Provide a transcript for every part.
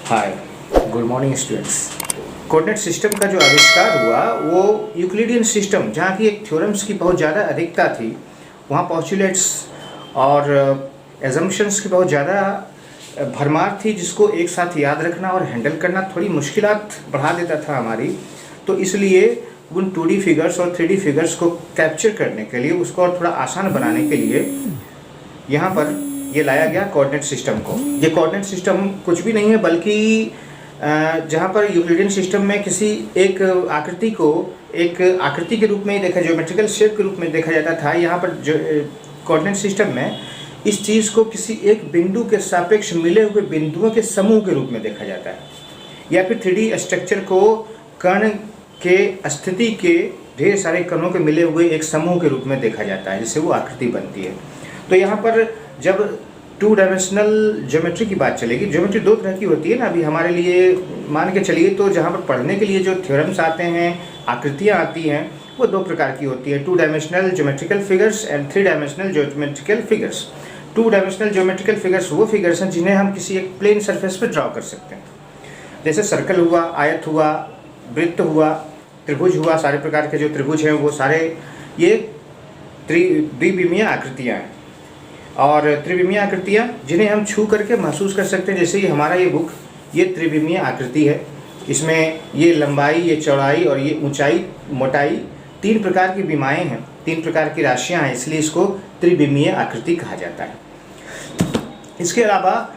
हाय, good morning students. Coordinate system का जो आविष्कार हुआ वो यूक्लिडियन सिस्टम, जहाँ की एक थ्योरम्स की बहुत ज़्यादा अधिकता थी, वहाँ पोस्टुलेट्स और एजम्पशंस की बहुत ज़्यादा भरमार थी, जिसको एक साथ याद रखना और हैंडल करना थोड़ी मुश्किलात बढ़ा देता था हमारी। तो इसलिए उन 2D फिगर्स और 3D फिगर्स को कैप्चर करने के लिए, उसको और थोड़ा आसान बनाने के लिए यहाँ पर ये लाया गया कोऑर्डिनेट सिस्टम को। ये कोऑर्डिनेट सिस्टम कुछ भी नहीं है, बल्कि जहाँ पर यूक्लिडियन सिस्टम में किसी एक आकृति को एक आकृति के रूप में ही देखा, ज्योमेट्रिकल शेप के रूप में देखा जाता था, यहाँ पर जो कोऑर्डिनेट सिस्टम में इस चीज़ को किसी एक बिंदु के सापेक्ष मिले हुए बिंदुओं के समूह के रूप में देखा जाता है, या फिर 3D स्ट्रक्चर को कण के स्थिति के ढेर सारे कणों के मिले हुए एक समूह के रूप में देखा जाता है, जिससे वो आकृति बनती है। तो यहाँ पर जब 2 डायमेंशनल ज्योमेट्री की बात चलेगी, ज्योमेट्री दो तरह की होती है ना, अभी हमारे लिए मान के चलिए, तो जहाँ पर पढ़ने के लिए जो थ्योरम्स आते हैं, आकृतियाँ आती हैं, वो 2 प्रकार की होती है, 2 dimensional geometrical figures and 3 dimensional geometrical figures. 2 dimensional geometrical figures वो फिगर्स हैं जिन्हें हम किसी एक प्लेन सरफेस पर ड्रॉ कर सकते हैं, जैसे सर्कल हुआ, आयत हुआ, वृत्त हुआ, त्रिभुज हुआ। सारे प्रकार के जो त्रिभुज हैं वो सारे ये द्विविमीय आकृतियाँ हैं, और त्रिविमीय आकृतियाँ जिन्हें हम छू करके महसूस कर सकते हैं। जैसे कि हमारा ये बुक, ये त्रिविमीय आकृति है, इसमें ये लंबाई, ये चौड़ाई और ये ऊंचाई, मोटाई 3 प्रकार की विमाएँ हैं, 3 प्रकार की राशियाँ हैं, इसलिए इसको त्रिविमीय आकृति कहा जाता है। इसके अलावा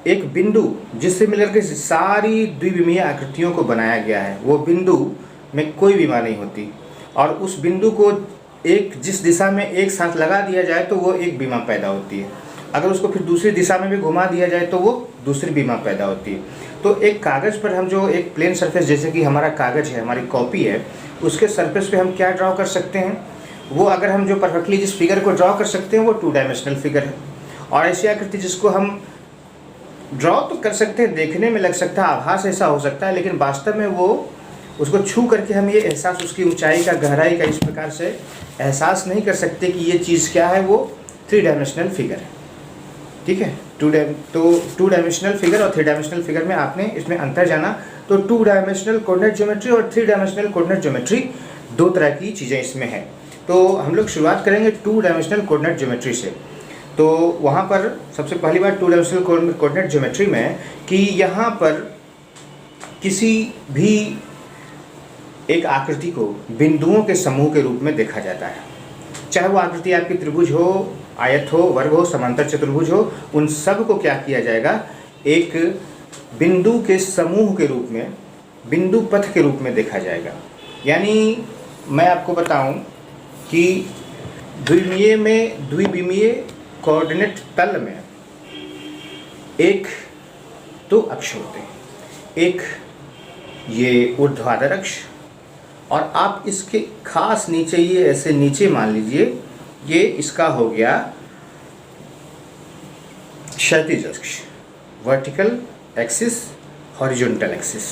एक बिंदु जिससे मिलकर के सारी द्विविमीय आकृतियों को बनाया गया है, वो बिंदु में कोई विमा नहीं होती, और उस बिंदु को एक जिस दिशा में एक साथ लगा दिया जाए तो वो एक विमा पैदा होती है, अगर उसको फिर दूसरी दिशा में भी घुमा दिया जाए तो वो दूसरी विमा पैदा होती है। तो एक कागज़ पर हम जो एक प्लेन सरफेस, जैसे कि हमारा कागज़ है, हमारी कॉपी है, उसके सरफेस पे हम क्या ड्रॉ कर सकते हैं, वो अगर हम जो परफेक्टली जिस फिगर को ड्रॉ कर सकते हैं वो 2 डायमेंशनल फिगर है। और ऐसी आकृति जिसको हम ड्रॉ तो कर सकते हैं, देखने में लग सकता है, आभास ऐसा हो सकता है, लेकिन वास्तव में वो उसको छू करके हम ये एहसास, उसकी ऊंचाई का, गहराई का इस प्रकार से एहसास नहीं कर सकते कि ये चीज़ क्या है, वो 3 डायमेंशनल फिगर है। ठीक है, 2 डायमेंशनल फिगर और 3 डायमेंशनल फिगर में आपने इसमें अंतर जाना। तो 2 डायमेंशनल कोऑर्डिनेट ज्योमेट्री और 3 डायमेंशनल कोऑर्डिनेट ज्योमेट्री 2 तरह की चीज़ें इसमें हैं। तो हम लोग शुरुआत करेंगे 2 डायमेंशनल कोऑर्डिनेट ज्योमेट्री से। तो वहाँ पर सबसे पहली बात 2 डायमेंशनल कोऑर्डिनेट ज्योमेट्री में कि यहाँ पर किसी भी एक आकृति को बिंदुओं के समूह के रूप में देखा जाता है, चाहे वो आकृति आपकी त्रिभुज हो, आयत हो, वर्ग हो, समांतर चतुर्भुज हो, उन सब को क्या किया जाएगा, एक बिंदु के समूह के रूप में, बिंदु पथ के रूप में देखा जाएगा। यानी मैं आपको बताऊं कि द्विविमीय कोऑर्डिनेट तल में एक 2 अक्ष होते हैं, एक ये ऊर्ध्वाधर अक्ष, और आप इसके खास नीचे, ये ऐसे नीचे मान लीजिए, ये इसका हो गया क्षैतिज अक्ष, वर्टिकल एक्सिस, हॉरिजॉन्टल एक्सिस,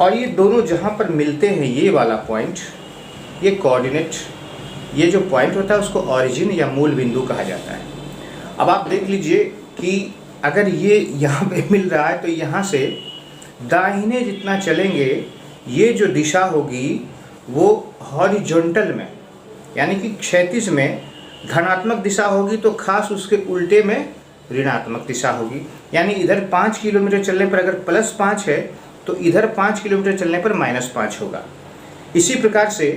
और ये दोनों जहाँ पर मिलते हैं, ये वाला पॉइंट, ये कोऑर्डिनेट, ये जो पॉइंट होता है उसको ऑरिजिन या मूल बिंदु कहा जाता है। अब आप देख लीजिए कि अगर ये यहाँ पे मिल रहा है तो यहाँ से दाहिने जितना चलेंगे, ये जो दिशा होगी वो हॉरिजॉन्टल में, यानी कि क्षैतिज में धनात्मक दिशा होगी, तो खास उसके उल्टे में ऋणात्मक दिशा होगी। यानी इधर 5 किलोमीटर चलने पर अगर +5 है तो इधर 5 किलोमीटर चलने पर -5 होगा। इसी प्रकार से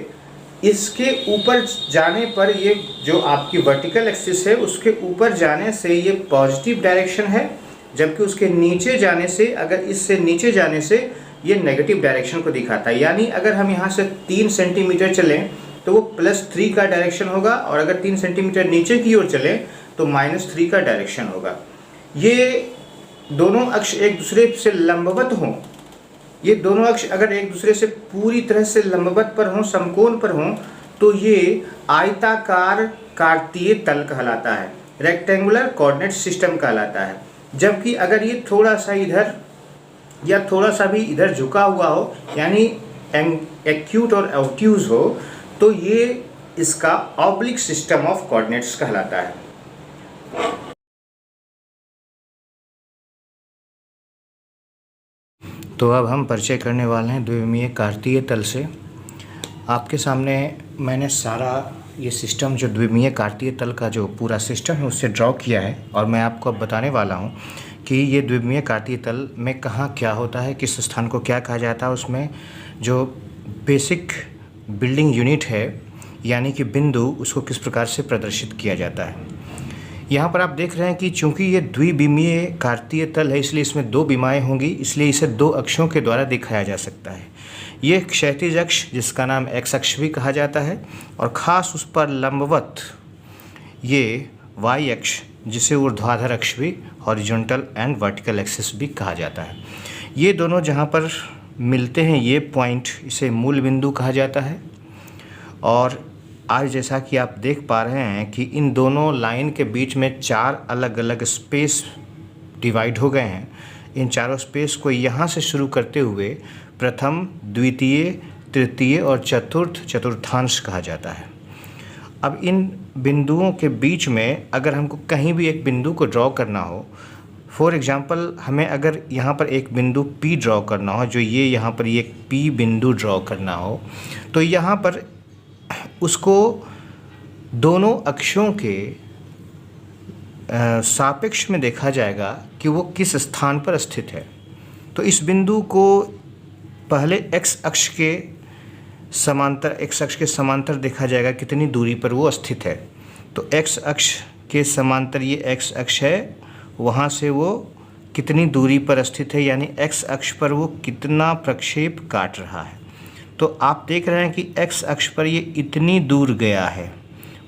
इसके ऊपर जाने पर, ये जो आपकी वर्टिकल एक्सिस है उसके ऊपर जाने से ये पॉजिटिव डायरेक्शन है, जबकि उसके नीचे जाने से, अगर इससे नीचे जाने से ये नेगेटिव डायरेक्शन को दिखाता है। यानी अगर हम यहाँ से 3 सेंटीमीटर चलें तो वो +3 का डायरेक्शन होगा, और अगर 3 सेंटीमीटर नीचे की ओर चलें तो -3 का डायरेक्शन होगा। ये दोनों अक्ष एक दूसरे से लंबवत हों, ये दोनों अक्ष अगर एक दूसरे से पूरी तरह से लंबवत पर हों, समकोण पर हों, तो ये आयताकार कार्तीय तल कहलाता है, रेक्टेंगुलर कोऑर्डिनेट सिस्टम कहलाता है। जबकि अगर ये थोड़ा सा इधर या थोड़ा सा भी इधर झुका हुआ हो, यानी एक्यूट और ऑब्ट्यूज हो, तो ये इसका ऑब्लिक सिस्टम ऑफ कोऑर्डिनेट्स कहलाता है। तो अब हम परिचय करने वाले हैं द्विविमीय कार्तीय तल से। आपके सामने मैंने सारा ये सिस्टम जो द्विविमीय कार्तीय तल का जो पूरा सिस्टम है उससे ड्रॉ किया है, और मैं आपको अब बताने वाला हूँ कि ये द्विविमीय कार्तीय तल में कहाँ क्या होता है, किस स्थान को क्या कहा जाता है, उसमें जो बेसिक बिल्डिंग यूनिट है यानी कि बिंदु, उसको किस प्रकार से प्रदर्शित किया जाता है। यहाँ पर आप देख रहे हैं कि चूंकि ये द्विविमीय कार्तीय तल है इसलिए इसमें दो विमाएँ होंगी, इसलिए इसे दो अक्षों के द्वारा दिखाया जा सकता है। ये क्षैतिज अक्ष जिसका नाम एक्स अक्ष भी कहा जाता है, और ख़ास उस पर लंबवत ये वाई अक्ष जिसे ऊर्ध्वाधर अक्ष भी, हॉरिजॉन्टल एंड वर्टिकल एक्सिस भी कहा जाता है। ये दोनों जहाँ पर मिलते हैं ये पॉइंट, इसे मूल बिंदु कहा जाता है। और आज जैसा कि आप देख पा रहे हैं कि इन दोनों लाइन के बीच में चार अलग अलग स्पेस डिवाइड हो गए हैं। इन चारों स्पेस को यहाँ से शुरू करते हुए प्रथम, द्वितीय, तृतीय और चतुर्थांश कहा जाता है। अब इन बिंदुओं के बीच में अगर हमको कहीं भी एक बिंदु को ड्रॉ करना हो, फॉर एग्जांपल हमें अगर यहाँ पर एक बिंदु P ड्रॉ करना हो, जो ये यहाँ पर ये P बिंदु ड्रॉ करना हो, तो यहाँ पर उसको दोनों अक्षों के सापेक्ष में देखा जाएगा कि वो किस स्थान पर स्थित है। तो इस बिंदु को पहले x अक्ष के समांतर देखा जाएगा कितनी दूरी पर वो स्थित है। तो x अक्ष के समांतर ये x अक्ष है, वहाँ से वो कितनी दूरी पर स्थित है, यानी x अक्ष पर वो कितना प्रक्षेप काट रहा है। तो आप देख रहे हैं कि x अक्ष पर ये इतनी दूर गया है।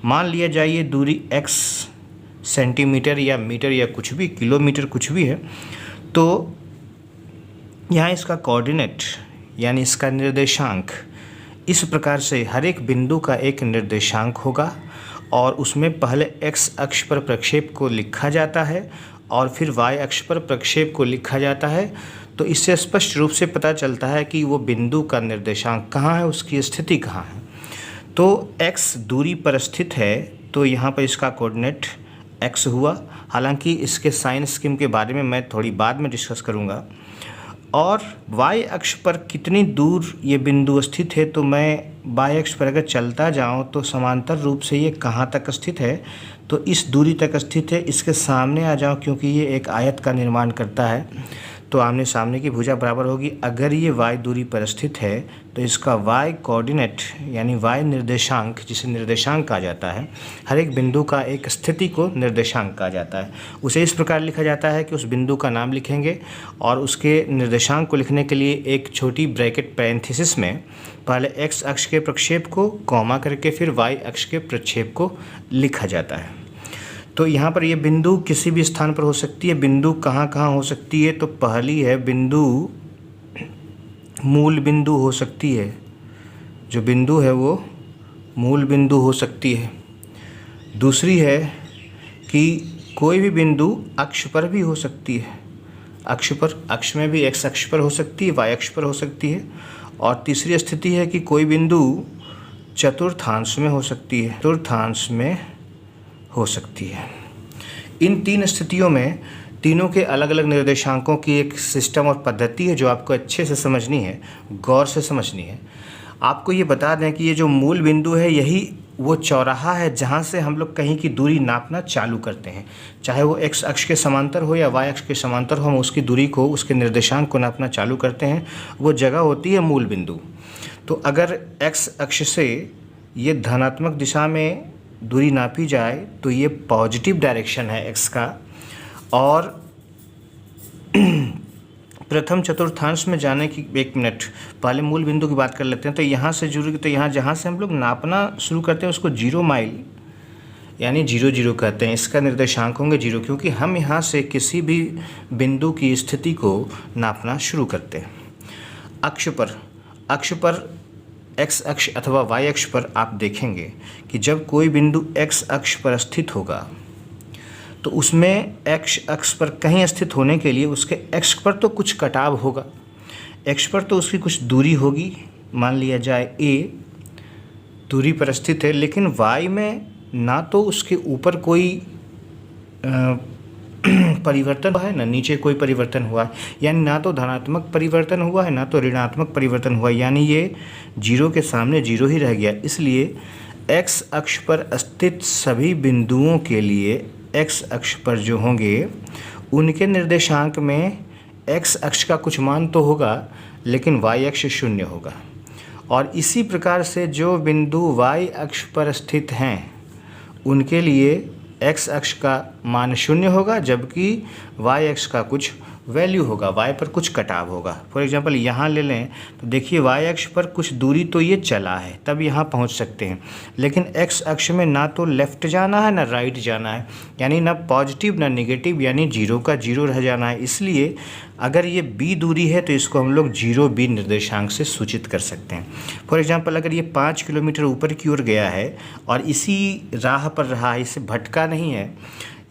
मान लिया जाए ये दूरी x सेंटीमीटर या मीटर या कुछ भी, किलोमीटर कुछ भी है, तो यहाँ इसका कोऑर्डिनेट यानी इसका निर्देशांक इस प्रकार से हर एक बिंदु का एक निर्देशांक होगा, और उसमें पहले x अक्ष पर प्रक्षेप को लिखा जाता है और फिर y अक्ष पर प्रक्षेप को लिखा जाता है। तो इससे स्पष्ट रूप से पता चलता है कि वो बिंदु का निर्देशांक कहाँ है, उसकी स्थिति कहाँ है। तो x दूरी पर स्थित है, तो यहाँ पर इसका कोऑर्डिनेट x हुआ। हालांकि इसके साइन स्कीम के बारे में मैं थोड़ी बाद में डिस्कस करूँगा। और y अक्ष पर कितनी दूर ये बिंदु स्थित है, तो मैं y अक्ष पर अगर चलता जाऊँ तो समांतर रूप से ये कहाँ तक स्थित है, तो इस दूरी तक स्थित है। इसके सामने आ जाऊँ, क्योंकि ये एक आयत का निर्माण करता है, तो आमने सामने की भुजा बराबर होगी। अगर ये y दूरी पर स्थित है तो इसका y कोऑर्डिनेट यानी y निर्देशांक, जिसे निर्देशांक कहा जाता है, हर एक बिंदु का एक स्थिति को निर्देशांक कहा जाता है। उसे इस प्रकार लिखा जाता है कि उस बिंदु का नाम लिखेंगे और उसके निर्देशांक को लिखने के लिए एक छोटी ब्रैकेट पैरेंथेसिस में पहले x अक्ष के प्रक्षेप को कॉमा करके फिर y अक्ष के प्रक्षेप को लिखा जाता है। तो यहाँ पर ये बिंदु किसी भी स्थान पर हो सकती है। बिंदु कहाँ कहाँ हो सकती है, तो पहली है बिंदु मूल बिंदु हो सकती है, जो बिंदु है वो मूल बिंदु हो सकती है। दूसरी है कि कोई भी बिंदु अक्ष पर भी हो सकती है, अक्ष पर, अक्ष में भी x अक्ष पर हो सकती है, y अक्ष पर हो सकती है। और तीसरी स्थिति है कि कोई बिंदु चतुर्थांश में हो सकती है, चतुर्थांश में हो सकती है। इन तीन स्थितियों में तीनों के अलग अलग निर्देशांकों की एक सिस्टम और पद्धति है जो आपको अच्छे से समझनी है, गौर से समझनी है। आपको ये बता दें कि ये जो मूल बिंदु है यही वो चौराहा है जहाँ से हम लोग कहीं की दूरी नापना चालू करते हैं, चाहे वो x अक्ष के समांतर हो या y अक्ष के समांतर हो, हम उसकी दूरी को, उसके निर्देशांक को नापना चालू करते हैं। वो जगह होती है मूल बिंदु। तो अगर x अक्ष से ये धनात्मक दिशा में दूरी नापी जाए तो ये पॉजिटिव डायरेक्शन है x का, और प्रथम चतुर्थांश में जाने की, एक मिनट पहले मूल बिंदु की बात कर लेते हैं। तो यहाँ से जुड़ी, तो यहाँ जहाँ से हम लोग नापना शुरू करते हैं उसको 0 माइल यानी 0 कहते हैं। इसका निर्देशांक होंगे 0, क्योंकि हम यहाँ से किसी भी बिंदु की स्थिति को नापना शुरू करते हैं। अक्ष पर x अक्ष अथवा y अक्ष पर आप देखेंगे कि जब कोई बिंदु x अक्ष पर स्थित होगा तो उसमें x अक्ष पर कहीं स्थित होने के लिए उसके x पर तो कुछ कटाव होगा, x पर तो उसकी कुछ दूरी होगी। मान लिया जाए a दूरी पर स्थित है, लेकिन y में ना तो उसके ऊपर कोई परिवर्तन हुआ है ना नीचे कोई परिवर्तन हुआ है, यानी ना तो धनात्मक परिवर्तन हुआ है ना तो ऋणात्मक परिवर्तन हुआ है, यानी ये जीरो के सामने जीरो ही रह गया। इसलिए एक्स अक्ष पर स्थित सभी बिंदुओं के लिए एक्स अक्ष पर जो होंगे उनके निर्देशांक में एक्स अक्ष का कुछ मान तो होगा लेकिन वाई अक्ष शून्य होगा। और इसी प्रकार से जो बिंदु वाई अक्ष पर स्थित हैं उनके लिए एक्स अक्ष का मान शून्य होगा, जबकि वाई अक्ष का कुछ वैल्यू होगा, वाई पर कुछ कटाव होगा। फॉर एग्जांपल यहाँ ले लें तो देखिए वाई अक्ष पर कुछ दूरी तो ये चला है तब यहाँ पहुँच सकते हैं, लेकिन एक्स अक्ष में ना तो लेफ़्ट जाना है ना राइट जाना है, यानी ना पॉजिटिव ना नेगेटिव, यानी जीरो का जीरो रह जाना है। इसलिए अगर ये बी दूरी है तो इसको हम लोग जीरो बी निर्देशांक से सूचित कर सकते हैं। फॉर एग्जांपल अगर ये 5 किलोमीटर ऊपर की ओर गया है और इसी राह पर रहा है, इसे भटका नहीं है,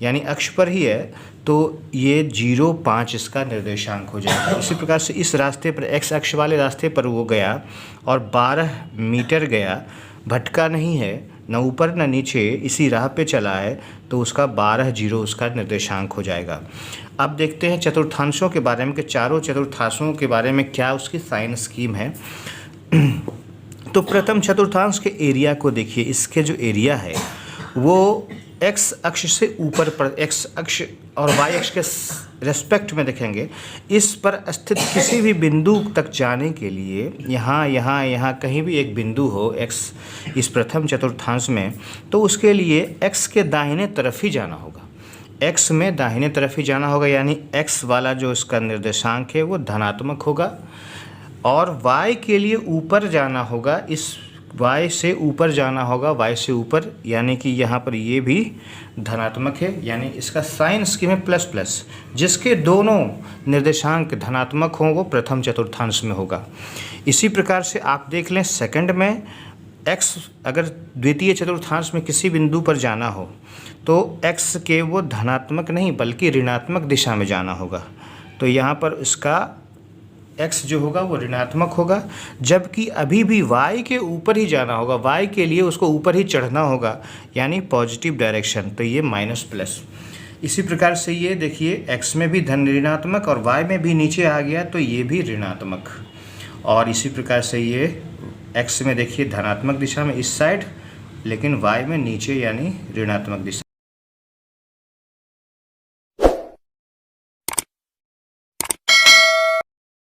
यानी अक्ष पर ही है, तो ये 0.5 इसका निर्देशांक हो जाएगा। इसी प्रकार से इस रास्ते पर एक्स अक्ष वाले रास्ते पर वो गया और 12 मीटर गया, भटका नहीं है, न ऊपर न नीचे, इसी राह पे चला है, तो उसका 12 जीरो उसका निर्देशांक हो जाएगा। अब देखते हैं चतुर्थांशों के बारे में कि चारों चतुर्थांशों के बारे में क्या उसकी साइन स्कीम है। तो प्रथम चतुर्थांश के एरिया को देखिए, इसके जो एरिया है वो एक्स अक्ष से ऊपर पर, एक्स अक्ष और वाई अक्ष के रेस्पेक्ट में देखेंगे, इस पर स्थित किसी भी बिंदु तक जाने के लिए यहाँ कहीं भी एक बिंदु हो एक्स इस प्रथम चतुर्थांश में, तो उसके लिए एक्स के दाहिने तरफ ही जाना होगा, एक्स में दाहिने तरफ ही जाना होगा, यानी एक्स वाला जो इसका निर्देशांक है वो धनात्मक होगा। और वाई के लिए ऊपर जाना होगा, इस y से ऊपर जाना होगा, y से ऊपर, यानी कि यहाँ पर ये भी धनात्मक है, यानी इसका साइन स्कीम है प्लस प्लस, जिसके दोनों निर्देशांक धनात्मक हों वो प्रथम चतुर्थांश में होगा। इसी प्रकार से आप देख लें सेकंड में x अगर द्वितीय चतुर्थांश में किसी बिंदु पर जाना हो तो x के वो धनात्मक नहीं बल्कि ऋणात्मक दिशा में जाना होगा, तो यहाँ पर इसका x जो होगा वो ऋणात्मक होगा, जबकि अभी भी y के ऊपर ही जाना होगा, y के लिए उसको ऊपर ही चढ़ना होगा, यानी पॉजिटिव डायरेक्शन, तो ये माइनस प्लस। इसी प्रकार से ये देखिए x में भी धन ऋणात्मक और y में भी नीचे आ गया तो ये भी ऋणात्मक। और इसी प्रकार से ये x में देखिए धनात्मक दिशा में इस साइड, लेकिन y में नीचे यानी ऋणात्मक दिशा